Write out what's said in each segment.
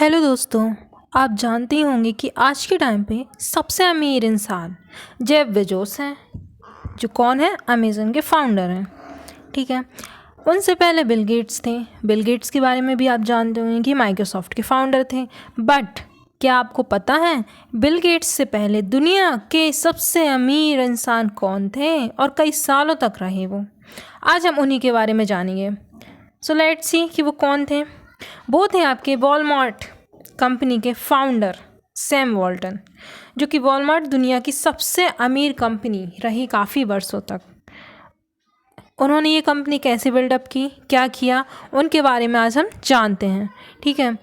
Hello दोस्तों। आप जानते ही होंगे कि आज के टाइम पे सबसे अमीर इंसान जेफ बेजोस हैं, जो कौन है, अमेज़न के फाउंडर हैं। ठीक है। उनसे पहले बिल गेट्स थे। बिल गेट्स के बारे में भी आप जानते होंगे कि माइक्रोसॉफ्ट के फाउंडर थे। बट क्या आपको पता है बिल गेट्स से पहले दुनिया के सबसे अमीर इंसान कौन थे और कई सालों तक रहे वो? आज हम उन्हीं के बारे में जानेंगे। सो लेट्स सी कि वो कौन थे। वो थे आपके वॉलमार्ट कंपनी के फाउंडर सैम वॉल्टन, जो कि वॉलमार्ट दुनिया की सबसे अमीर कंपनी रही काफ़ी वर्षों तक। उन्होंने ये कंपनी कैसे बिल्डअप की, क्या किया, उनके बारे में आज हम जानते हैं। ठीक है।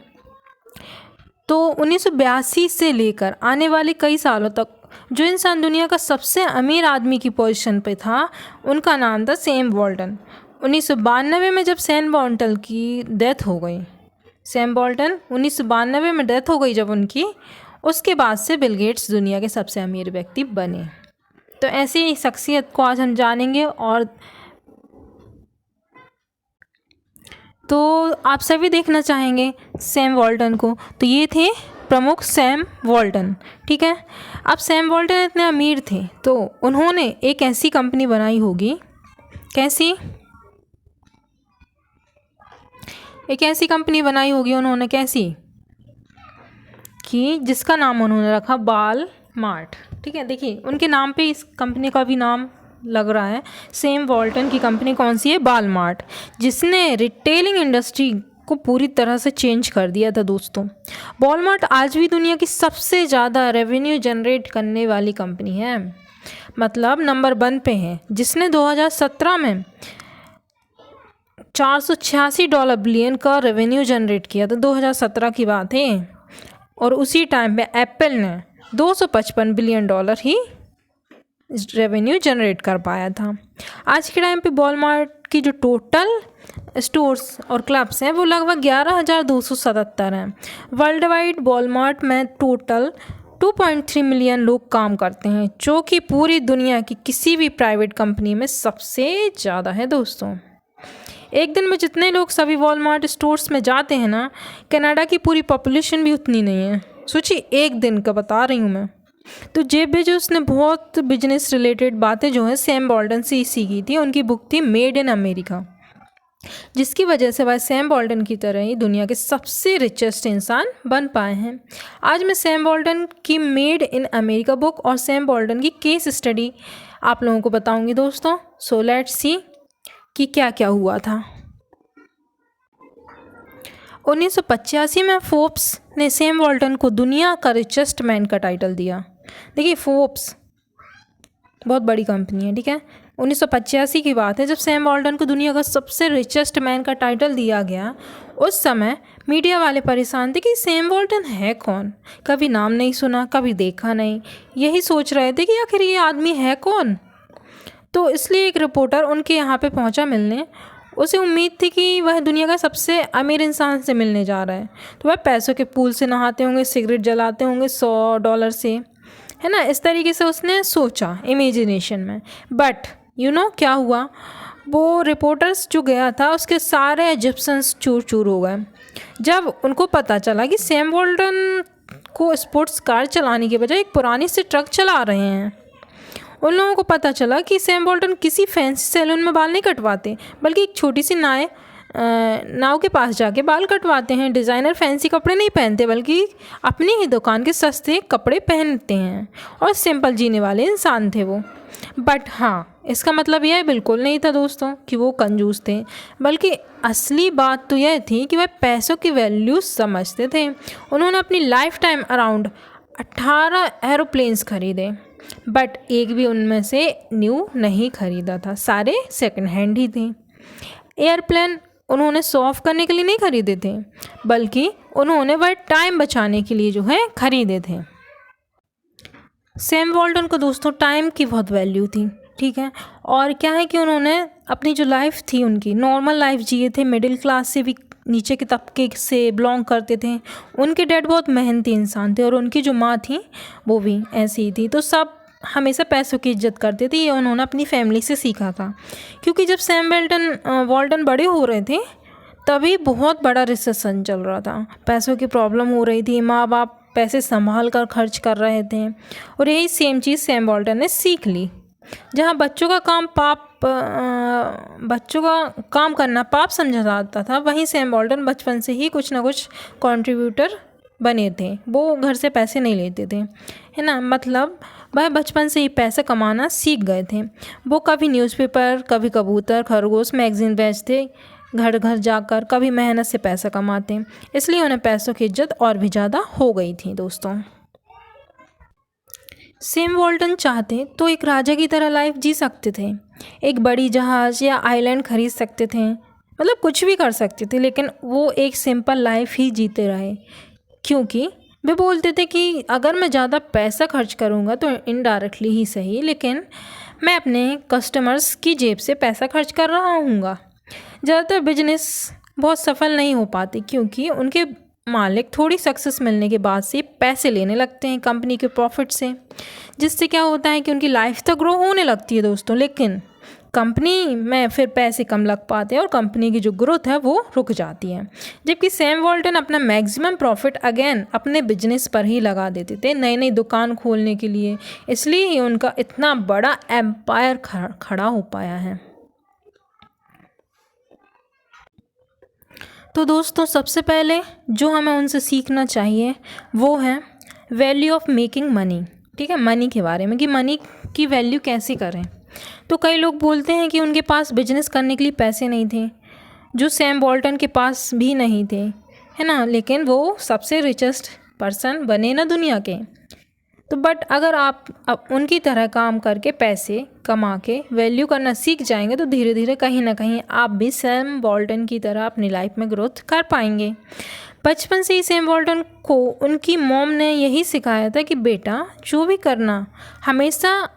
तो 1982 से लेकर आने वाले कई सालों तक जो इंसान दुनिया का सबसे अमीर आदमी की पोजीशन पे था, उनका नाम था सैम वॉल्टन। 1992 में जब सैम वॉल्टन की डेथ हो गई, सैम वॉल्टन 1992 में डेथ हो गई जब उनकी, उसके बाद से बिल गेट्स दुनिया के सबसे अमीर व्यक्ति बने। तो ऐसी ही शख्सियत को आज हम जानेंगे। और तो आप सभी देखना चाहेंगे सैम वॉल्टन को। तो ये थे प्रमुख सैम वॉल्टन। ठीक है। अब सैम वॉल्टन इतने अमीर थे तो उन्होंने एक ऐसी कंपनी बनाई होगी, कैसी, एक ऐसी कंपनी बनाई होगी उन्होंने, कैसी, कि जिसका नाम उन्होंने रखा बाल मार्ट। ठीक है। देखिए उनके नाम पे इस कंपनी का भी नाम लग रहा है। सैम वॉल्टन की कंपनी कौन सी है? बाल मार्ट, जिसने रिटेलिंग इंडस्ट्री को पूरी तरह से चेंज कर दिया था दोस्तों। वॉलमार्ट आज भी दुनिया की सबसे ज़्यादा रेवेन्यू जनरेट करने वाली कंपनी है, मतलब नंबर 1 पे है, जिसने 2017 में $486 बिलियन का रेवेन्यू जनरेट किया था। 2017 की बात है। और उसी टाइम पे एप्पल ने $255 बिलियन ही रेवेन्यू जनरेट कर पाया था। आज के टाइम पे वॉलमार्ट की जो टोटल स्टोर्स और क्लब्स हैं वो लगभग 11,277 हैं। वर्ल्ड वाइड वॉलमार्ट में टोटल 2.3 मिलियन लोग काम करते हैं, जो कि पूरी दुनिया की किसी भी प्राइवेट कंपनी में सबसे ज़्यादा है दोस्तों। एक दिन में जितने लोग सभी वॉलमार्ट स्टोर्स में जाते हैं ना, कनाडा की पूरी पॉपुलेशन भी उतनी नहीं है। सोचिए, एक दिन का बता रही हूँ मैं। तो जेफ बेजोस ने बहुत बिजनेस रिलेटेड बातें जो है सैम वॉल्टन से ही सीखी थी। उनकी बुक थी मेड इन अमेरिका, जिसकी वजह से वह सैम वॉल्टन की तरह ही दुनिया के सबसे रिचेस्ट इंसान बन पाए हैं। आज मैं सैम वॉल्टन की मेड इन अमेरिका बुक और सैम वॉल्टन की केस स्टडी आप लोगों को बताऊंगी दोस्तों। सो लेट्स सी कि क्या क्या हुआ था। 1985 में फोर्ब्स ने सैम वॉल्टन को दुनिया का रिचेस्ट मैन का टाइटल दिया। देखिए फोर्ब्स बहुत बड़ी कंपनी है। ठीक है। 1985 की बात है जब सैम वॉल्टन को दुनिया का सबसे रिचेस्ट मैन का टाइटल दिया गया। उस समय मीडिया वाले परेशान थे कि सैम वॉल्टन है कौन, कभी नाम नहीं सुना, कभी देखा नहीं, यही सोच रहे थे कि आखिर ये आदमी है कौन। तो इसलिए एक रिपोर्टर उनके यहाँ पे पहुँचा मिलने। उसे उम्मीद थी कि वह दुनिया का सबसे अमीर इंसान से मिलने जा रहा है, तो वह पैसों के पूल से नहाते होंगे, सिगरेट जलाते होंगे $100 से, है ना। इस तरीके से उसने सोचा इमेजिनेशन में। बट क्या हुआ, वो रिपोर्टर्स जो गया था उसके सारे इजिप्शियंस चूर चूर हो गए जब उनको पता चला कि सैम वॉल्टन को स्पोर्ट्स कार चलाने के बजाय एक पुरानी सी ट्रक चला रहे हैं। उन लोगों को पता चला कि सैम वॉल्टन किसी फैंसी सैलून में बाल नहीं कटवाते, बल्कि एक छोटी सी नाव के पास जाके बाल कटवाते हैं। डिज़ाइनर फैंसी कपड़े नहीं पहनते, बल्कि अपनी ही दुकान के सस्ते कपड़े पहनते हैं। और सिंपल जीने वाले इंसान थे वो। बट हाँ, इसका मतलब यह बिल्कुल नहीं था दोस्तों कि वो कंजूस थे, बल्कि असली बात तो यह थी कि वह पैसों की वैल्यू समझते थे। उन्होंने अपनी लाइफ टाइम अराउंड 18 एरोप्लेन्स खरीदे, बट एक भी उनमें से न्यू नहीं खरीदा था, सारे सेकंड हैंड ही थे। एयरप्लेन उन्होंने शो ऑफ करने के लिए नहीं खरीदे थे, बल्कि उन्होंने वह टाइम बचाने के लिए जो है खरीदे थे। सैम वॉल्टन को दोस्तों टाइम की बहुत वैल्यू थी। ठीक है। और क्या है कि उन्होंने अपनी जो लाइफ थी उनकी नॉर्मल लाइफ जिए थे, मिडिल क्लास से भी नीचे के तबके से बिलोंग करते थे। उनके डैड बहुत मेहनती इंसान थे और उनकी जो माँ थी वो भी ऐसी ही थी। तो सब हमेशा पैसों की इज्जत करते थे। ये उन्होंने अपनी फैमिली से सीखा था, क्योंकि जब सैम वॉल्टन बड़े हो रहे थे तभी बहुत बड़ा रिसेशन चल रहा था, पैसों की प्रॉब्लम हो रही थी, माँ बाप पैसे संभाल कर खर्च कर रहे थे। और यही सेम चीज़ सैम वॉल्टन ने सीख ली। जहाँ बच्चों का काम करना पाप समझा जाता था, वहीं सैम वॉल्टन बचपन से ही कुछ ना कुछ कंट्रीब्यूटर बने थे। वो घर से पैसे नहीं लेते थे, है ना, मतलब वह बचपन से ही पैसे कमाना सीख गए थे। वो कभी न्यूज़पेपर, कभी कबूतर, खरगोश, मैगज़ीन बेचते, घर घर जाकर, कभी मेहनत से पैसा कमाते। इसलिए उन्हें पैसों की इज्जत और भी ज़्यादा हो गई थी दोस्तों। सैम वॉल्टन चाहते तो एक राजा की तरह लाइफ जी सकते थे, एक बड़ी जहाज़ या आइलैंड खरीद सकते थे, मतलब कुछ भी कर सकते थे, लेकिन वो एक सिंपल लाइफ ही जीते रहे। क्योंकि वे बोलते थे कि अगर मैं ज़्यादा पैसा खर्च करूँगा तो इनडायरेक्टली ही सही, लेकिन मैं अपने कस्टमर्स की जेब से पैसा खर्च कर रहा हूँगा। ज़्यादातर बिजनेस बहुत सफल नहीं हो पाते क्योंकि उनके मालिक थोड़ी सक्सेस मिलने के बाद से पैसे लेने लगते हैं कंपनी के प्रॉफिट से, जिससे क्या होता है कि उनकी लाइफ तो ग्रो होने लगती है दोस्तों, लेकिन कंपनी में फिर पैसे कम लग पाते हैं और कंपनी की जो ग्रोथ है वो रुक जाती है। जबकि सैम वॉल्टन अपना मैक्सिमम प्रॉफिट अगेन अपने बिजनेस पर ही लगा देते थे, नई नई दुकान खोलने के लिए। इसलिए ही उनका इतना बड़ा एम्पायर खड़ा हो पाया है। तो दोस्तों सबसे पहले जो हमें उनसे सीखना चाहिए वो है वैल्यू ऑफ मेकिंग मनी। ठीक है, मनी के बारे में कि मनी की वैल्यू कैसे करें। तो कई लोग बोलते हैं कि उनके पास बिजनेस करने के लिए पैसे नहीं थे, जो सैम वॉल्टन के पास भी नहीं थे, है ना, लेकिन वो सबसे रिचेस्ट पर्सन बने ना दुनिया के। तो बट अगर आप उनकी तरह काम करके पैसे कमा के वैल्यू करना सीख जाएंगे तो धीरे धीरे कहीं ना कहीं आप भी सैम वॉल्टन की तरह अपनी लाइफ में ग्रोथ कर पाएंगे। बचपन से ही सैम वॉल्टन को उनकी मॉम ने यही सिखाया था कि बेटा जो भी करना हमेशा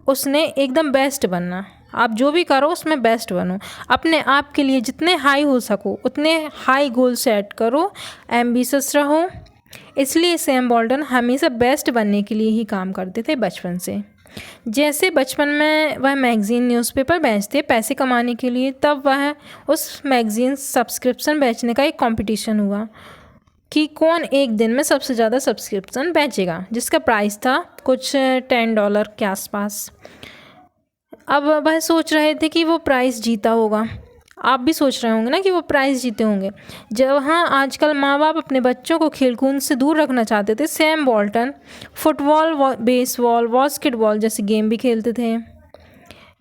उसने एकदम बेस्ट बनना, आप जो भी करो उसमें बेस्ट बनो, अपने आप के लिए जितने हाई हो सको उतने हाई गोल सेट करो, एम्बिशियस रहो। इसलिए सैम वॉल्टन हमेशा बेस्ट बनने के लिए ही काम करते थे बचपन से। जैसे बचपन में वह मैगज़ीन, न्यूज़पेपर बेचते पैसे कमाने के लिए, तब वह उस मैगज़ीन सब्सक्रिप्शन बेचने का एक कंपटीशन हुआ कि कौन एक दिन में सबसे ज़्यादा सब्सक्रिप्शन बेचेगा, जिसका प्राइस था कुछ $10 के आसपास। अब वह सोच रहे थे कि वो प्राइज़ जीता होगा। आप भी सोच रहे होंगे ना कि वो प्राइज़ जीते होंगे। जहाँ आजकल माँ बाप अपने बच्चों को खेलकूद से दूर रखना चाहते थे, Sam Walton football, baseball, basketball जैसे गेम भी खेलते थे।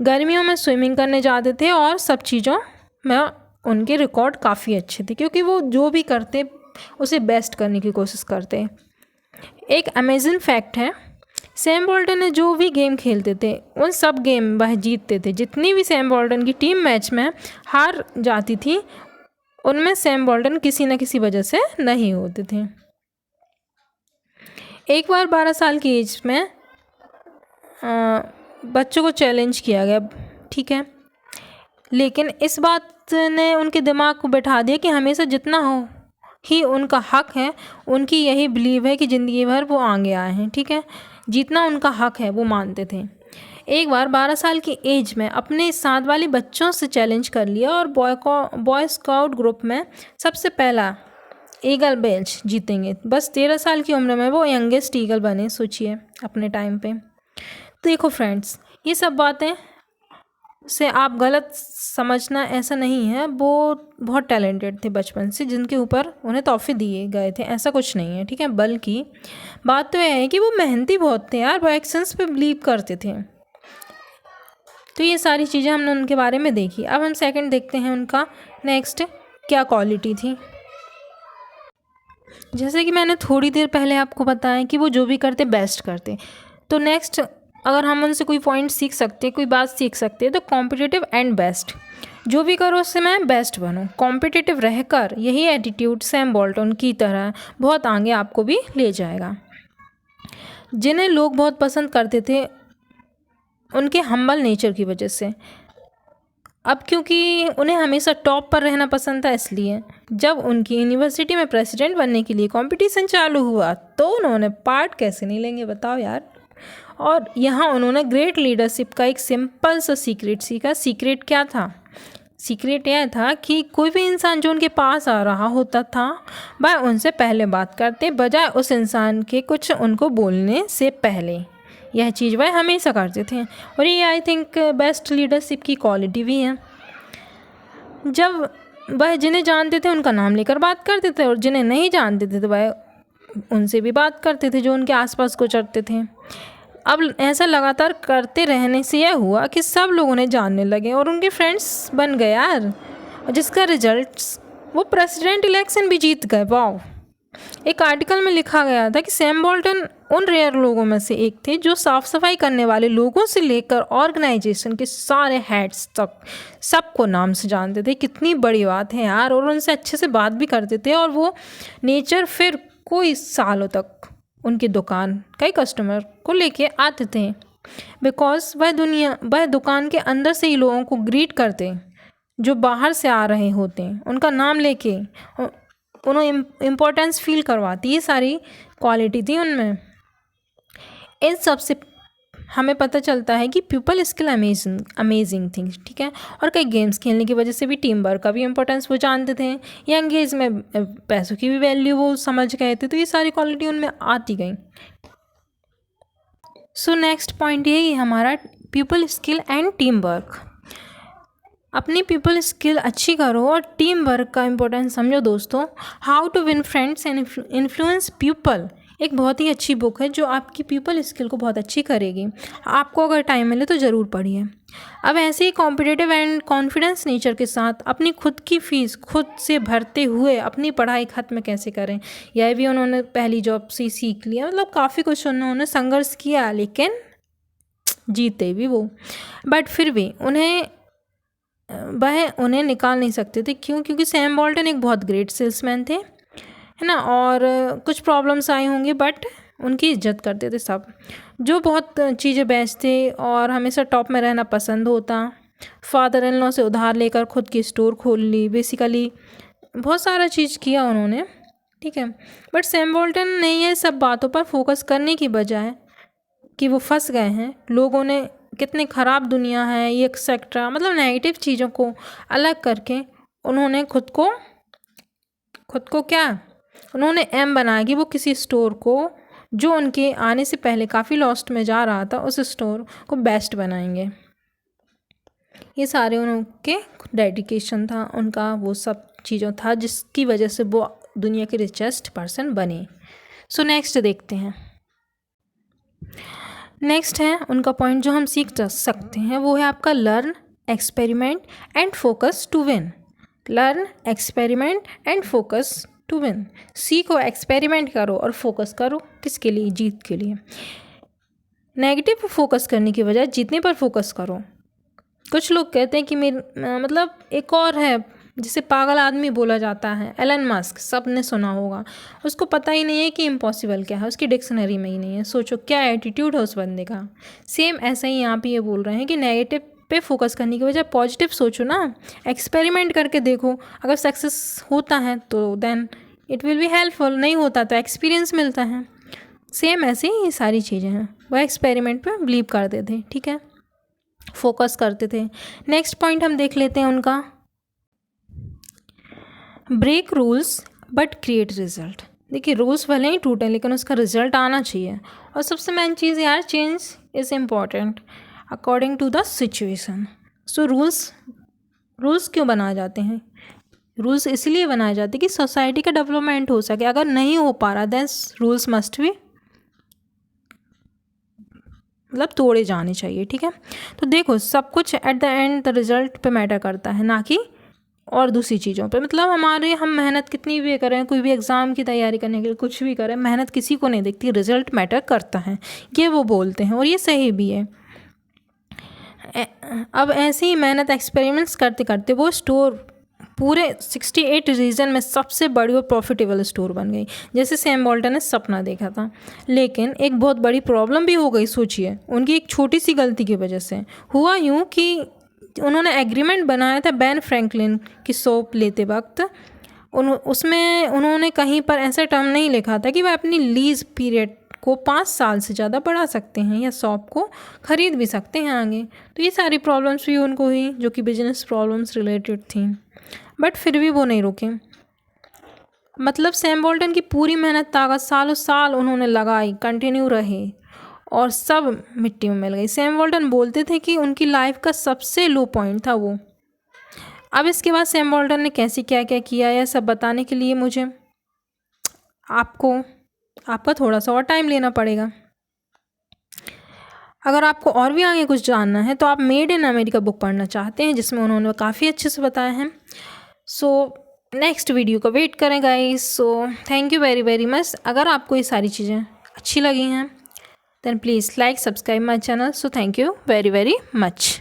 गर्मियों में स्विमिंग करने जाते थे और सब चीज़ों में उनके रिकॉर्ड काफ़ी अच्छे थे क्योंकि वो जो भी करते उसे बेस्ट करने की कोशिश करते। एक अमेजिंग फैक्ट है, सैम वॉल्टन ने जो भी गेम खेलते थे उन सब गेम वह जीतते थे। जितनी भी सैम वॉल्टन की टीम मैच में हार जाती थी उनमें सैम वॉल्टन किसी न किसी वजह से नहीं होते थे। एक बार 12 साल की एज में बच्चों को चैलेंज किया गया, ठीक है, लेकिन इस बात ने उनके दिमाग को बैठा दिया कि हमेशा जितना हो ही उनका हक है। उनकी यही बिलीव है कि ज़िंदगी भर वो आगे आए हैं, ठीक है, जितना उनका हक है वो मानते थे। एक बार 12 साल की एज में अपने साथ वाले बच्चों से चैलेंज कर लिया और बॉय स्काउट ग्रुप में सबसे पहला ईगल बेल्ट जीतेंगे। बस 13 साल की उम्र में वो यंगेस्ट ईगल बने, सोचिए अपने टाइम पे। देखो फ्रेंड्स, ये सब बातें से आप गलत समझना ऐसा नहीं है, वो बहुत टैलेंटेड थे बचपन से, जिनके ऊपर उन्हें तोहफे दिए गए थे, ऐसा कुछ नहीं है, ठीक है। बल्कि बात तो यह है कि वो मेहनती बहुत थे यार, वो एक्शंस पे बिलीव करते थे। तो ये सारी चीज़ें हमने उनके बारे में देखी। अब हम सेकंड देखते हैं उनका नेक्स्ट क्या क्वालिटी थी। जैसे कि मैंने थोड़ी देर पहले आपको बताया कि वो जो भी करते बेस्ट करते, तो नेक्स्ट अगर हम उनसे कोई पॉइंट सीख सकते, कोई बात सीख सकते, तो कॉम्पिटिटिव एंड बेस्ट। जो भी करो उससे मैं बेस्ट बनूं, कॉम्पिटिटिव रहकर, यही एटीट्यूड सैम वॉल्टन की तरह बहुत आगे आपको भी ले जाएगा। जिन्हें लोग बहुत पसंद करते थे उनके हम्बल नेचर की वजह से। अब क्योंकि उन्हें हमेशा टॉप पर रहना पसंद था, इसलिए जब उनकी यूनिवर्सिटी में प्रेसिडेंट बनने के लिए कंपटीशन चालू हुआ तो उन्होंने पार्ट कैसे नहीं लेंगे, बताओ यार। और यहाँ उन्होंने ग्रेट लीडरशिप का एक सिंपल सा सीक्रेट सीखा। सीक्रेट क्या था? सीक्रेट यह था कि कोई भी इंसान जो उनके पास आ रहा होता था वह उनसे पहले बात करते, बजाय उस इंसान के कुछ उनको बोलने से पहले। यह चीज़ वह हमेशा करते थे और ये आई थिंक बेस्ट लीडरशिप की क्वालिटी भी है। जब वह जिन्हें जानते थे उनका नाम लेकर बात करते थे और जिन्हें नहीं जानते थे तो वह उनसे भी बात करते थे जो उनके आसपास गुजरते थे। अब ऐसा लगातार करते रहने से यह हुआ कि सब लोग उन्हें जानने लगे और उनके फ्रेंड्स बन गए यार, और जिसका रिजल्ट्स वो प्रेसिडेंट इलेक्शन भी जीत गए। वाओ। एक आर्टिकल में लिखा गया था कि सैम बोल्टन उन रेयर लोगों में से एक थे जो साफ सफाई करने वाले लोगों से लेकर ऑर्गेनाइजेशन के सारे हेड्स तक सबको नाम से जानते थे। कितनी बड़ी बात है यार, और उनसे अच्छे से बात भी करते थे। और वो नेचर फिर कोई सालों तक उनकी दुकान कई कस्टमर को लेके आते थे, बिकॉज वह दुकान के अंदर से ही लोगों को ग्रीट करते जो बाहर से आ रहे होते हैं, उनका नाम लेके उन्हें इम्पोर्टेंस फील करवाती। ये सारी क्वालिटी थी उनमें। इन सब से हमें पता चलता है कि पीपल स्किल अमेजिंग थिंग्स, ठीक है। और कई गेम्स खेलने की वजह से भी टीम वर्क का भी इम्पोर्टेंस वो जानते थे। यंग एज में पैसों की भी वैल्यू वो समझ गए थे, तो ये सारी क्वालिटी उनमें आती गई। सो नेक्स्ट पॉइंट यही हमारा people skill and team work. अपनी पीपल स्किल अच्छी करो और टीम वर्क का इम्पोर्टेंस समझो दोस्तों। How to win friends and influence people एक बहुत ही अच्छी बुक है जो आपकी पीपल स्किल को बहुत अच्छी करेगी। आपको अगर टाइम मिले तो ज़रूर पढ़िए। अब ऐसे ही कॉम्पिटिटिव एंड कॉन्फिडेंस नेचर के साथ अपनी खुद की फ़ीस खुद से भरते हुए अपनी पढ़ाई ख़त्म कैसे करें, यह भी उन्होंने पहली जॉब से ही सीख लिया। मतलब काफ़ी कुछ उन्होंने संघर्ष किया, लेकिन जीते भी वो। बट फिर भी वह उन्हें निकाल नहीं सकते थे। क्यों? क्योंकि सैम बोल्टन एक बहुत ग्रेट सेल्समैन थे, है ना। और कुछ प्रॉब्लम्स आई होंगी बट उनकी इज्जत करते थे सब। जो बहुत चीज़ें बेचते और हमेशा टॉप में रहना पसंद होता। फादर इन लॉ से उधार लेकर खुद की स्टोर खोल ली। बेसिकली बहुत सारा चीज़ किया उन्होंने, ठीक है। बट सैम बोल्टन ने ये सब बातों पर फोकस करने की बजाय कि वो फंस गए हैं, लोगों ने कितनी ख़राब दुनिया है ये एक्सेट्रा, मतलब नेगेटिव चीज़ों को अलग करके उन्होंने खुद को क्या उन्होंने एम बनाया कि वो किसी स्टोर को जो उनके आने से पहले काफ़ी लॉस्ट में जा रहा था उस स्टोर को बेस्ट बनाएंगे। ये सारे उनके डेडिकेशन था, उनका वो सब चीज़ों था जिसकी वजह से वो दुनिया के रिचेस्ट पर्सन बने। सो नेक्स्ट देखते हैं। नेक्स्ट है उनका पॉइंट जो हम सीख सकते हैं, वो है आपका learn, experiment and focus to win. Learn, experiment and focus to win. सीखो, एक्सपेरिमेंट करो और फोकस करो। किसके लिए? जीत के लिए। नेगेटिव पर फोकस करने की बजाय जीतने पर फोकस करो। कुछ लोग कहते हैं कि मतलब एक और है जिसे पागल आदमी बोला जाता है, एलन मस्क, सब ने सुना होगा। उसको पता ही नहीं है कि इम्पॉसिबल क्या है, उसकी डिक्शनरी में ही नहीं है। सोचो क्या एटीट्यूड है उस बंदे का। सेम ऐसा ही यहाँ पे ये बोल रहे हैं कि नेगेटिव पे फोकस करने की बजाय पॉजिटिव सोचो ना, एक्सपेरिमेंट करके देखो। अगर सक्सेस होता है तो then it will be helpful, नहीं होता तो एक्सपीरियंस मिलता है। सेम ऐसे ही ये सारी चीज़ें हैं। वह एक्सपेरिमेंट पे बिलीव करते थे, ठीक है, फोकस करते थे। नेक्स्ट पॉइंट हम देख लेते हैं उनका, break rules but create result. देखिए रूल्स भले ही टूटें लेकिन उसका रिजल्ट आना चाहिए। और सबसे मेन चीज़ यार, change is important according to the situation. So rules क्यों बनाए जाते हैं? रूल्स इसलिए बनाए जाते हैं कि सोसाइटी का डेवलपमेंट हो सके। अगर नहीं हो पा रहा देन रूल्स मस्ट भी मतलब तोड़े जाने चाहिए, ठीक है। तो देखो सब कुछ at the end the result पे मैटर करता है, ना कि और दूसरी चीज़ों पे। मतलब हम मेहनत कितनी भी करें, कोई भी एग्ज़ाम की तैयारी करने के लिए कुछ भी करें, मेहनत किसी को नहीं दिखती, रिजल्ट मैटर करता है, ये वो बोलते हैं और ये सही भी है। अब ऐसे ही मेहनत एक्सपेरिमेंट्स करते करते वो स्टोर पूरे 68 रीजन में सबसे बड़ी और प्रॉफिटेबल स्टोर बन गई, जैसे सैम बोल्टन ने सपना देखा था। लेकिन एक बहुत बड़ी प्रॉब्लम भी हो गई। सोचिए उनकी एक छोटी सी गलती की वजह से हुआ यूँ कि उन्होंने एग्रीमेंट बनाया था बेन फ्रैंकलिन की शॉप लेते वक्त। उसमें उन्होंने कहीं पर ऐसा टर्म नहीं लिखा था कि वह अपनी लीज पीरियड को 5 साल से ज़्यादा बढ़ा सकते हैं या शॉप को ख़रीद भी सकते हैं आगे। तो ये सारी प्रॉब्लम्स भी उनको हुई जो कि बिजनेस प्रॉब्लम्स रिलेटेड थी, बट फिर भी वो नहीं रुके। मतलब सैम वॉल्टन की पूरी मेहनत ताकत सालों साल उन्होंने लगाई, कंटिन्यू रहे और सब मिट्टी में मिल गई। सैम वॉल्टन बोलते थे कि उनकी लाइफ का सबसे लो पॉइंट था वो। अब इसके बाद सैम वॉल्टन ने कैसे क्या क्या किया यह सब बताने के लिए मुझे आपका थोड़ा सा और टाइम लेना पड़ेगा। अगर आपको और भी आगे कुछ जानना है तो आप मेड इन अमेरिका बुक पढ़ना चाहते हैं जिसमें उन्होंने काफ़ी अच्छे से बताया है। सो नेक्स्ट वीडियो का वेट करें guys. So thank you very very much. अगर आपको ये सारी चीज़ें अच्छी लगी हैं then please like subscribe my channel. So thank you very very much.